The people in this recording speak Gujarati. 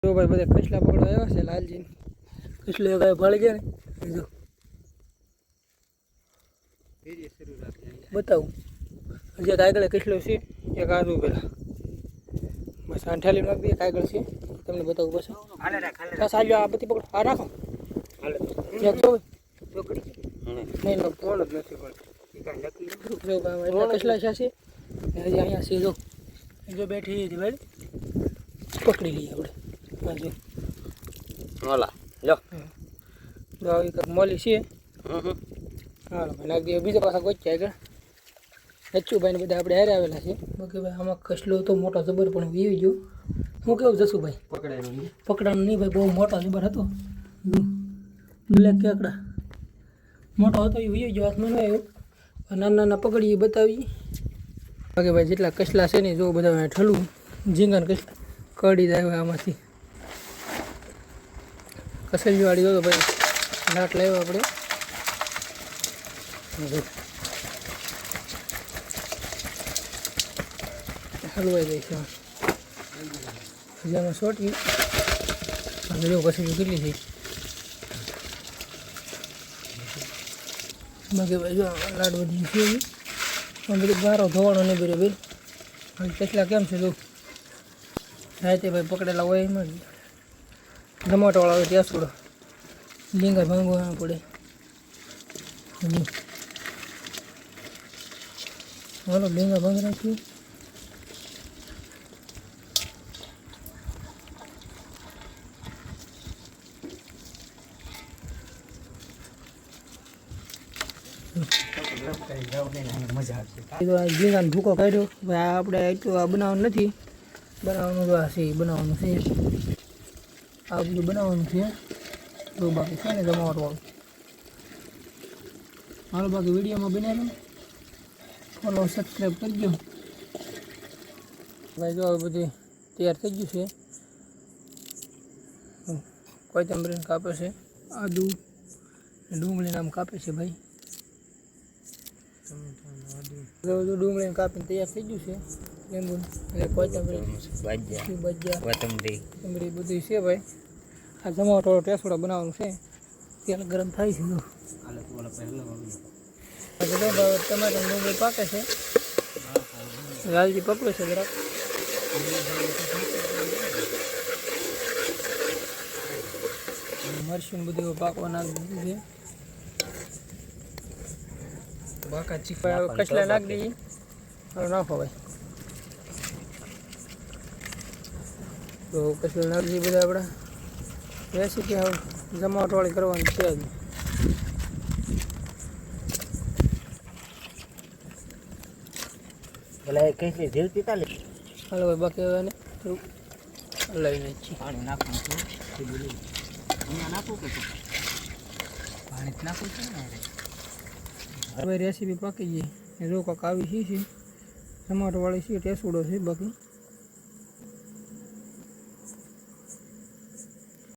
તો ભાઈ બધા કચલા પકડવા આવ્યા છે લાલજી કચલો એક ભાળી ગયા ને જો બતાવું હજી આગળ કચલો છે એક આજુ પેલા બસ આંઠાલી નાખ દે આગળ છે તમને બતાવું પછી સાજો આ બધી પકડો આ રાખો નહીં કોણ જ નથી પણ કચલા છે હજી અહીંયા છે જો બેઠી હતી ભાઈ પકડી લઈએ આપણે બાજુ ઓલા લો જો આવી કંઈક મોલી છે હાલો ભાઈ નાખી દઈએ બીજા પાછા ગોચ્યા આગળ હચ્ચુભાઈ ને બધા આપણે હારે આવેલા છે બાકી ભાઈ આમાં કસલો તો મોટો જબર પણ વીવી ગયો હું કેવું જશુભાઈ પકડાનું નહીં ભાઈ બહુ મોટો જબર હતો બ્લેક કેકડા મોટો હતો એ વીવી ગયો હાથમાં ન આવ્યો નાના નાના પકડીએ બતાવીએ બાકી ભાઈ જેટલા કસલા છે ને જો બધા ઠલું ઝીંગાને કસલા કડી જાય આમાંથી કસેલી વાળી દો તો ભાઈ લાટ લાવ્યો આપણે હલવાઈ જાય છે હજી આમાં સોટી જો કસેલી કેટલી થઈ બાકી ભાઈ જો લાડ બધી છે પણ બધું ગારો ધોવાનો નહીં બરાબર કસલા કેમ છે જો રાતે ભાઈ પકડેલા હોય એમાં ટમાટોવાળા હોય ત્યાં છોડો લીંગા ભાંગવા પડે હાલો લીંગા ભાંગી નાખ્યું લીંગાનો ભૂકો કાઢ્યો ભાઈ આપણે એટલું આ બનાવવાનું નથી બનાવવાનું તો આ છે બનાવવાનું છે આ બધું બનાવવાનું છે તો બાકી છે ને જમાવટવાળું હાલો બાકી વિડીયોમાં બનાવ્યું ફોલો સબસ્ક્રાઈબ કરજો ભાઈ જો હવે બધું તૈયાર થઈ ગયું છે કોથમરીને કાપે છે આદુ ડુંગળીને આમ કાપે છે ભાઈ ડુંગળીને કાપીને તૈયાર થઈ ગયું છે લીંબુ અને કોથમરી કોથમરી બધું છે ભાઈ આ જમાવટવાળો ટેસોડા બનાવવાનું છે તેલ ગરમ થાય છે ટમાટર ડુંગળી પાકે છે લાલજી પકવે છે જરાક મરચું બધું પાકવા નાખી દીધું છે બાકા ચીકવા કચલા નાખી દઈએ હવે નાખો ભાઈ તો કચલા નાખી દઈએ બધા આપણા રેસીપી હવે જમાવટવાળી કરવાની છે જ પેલા કઈ ઢીલ પીતા લે હાલો ભાઈ બાકી હવે એને થોડુંક લઈને પાણી નાખવાનું છે અહીંયા નાખવું કે પાણી જ નાખવું છે ને હવે રેસીપી પાકી ગઈ જો કાંક આવી છે ટમાટોવાળી છે ટેસુડો છે બાકી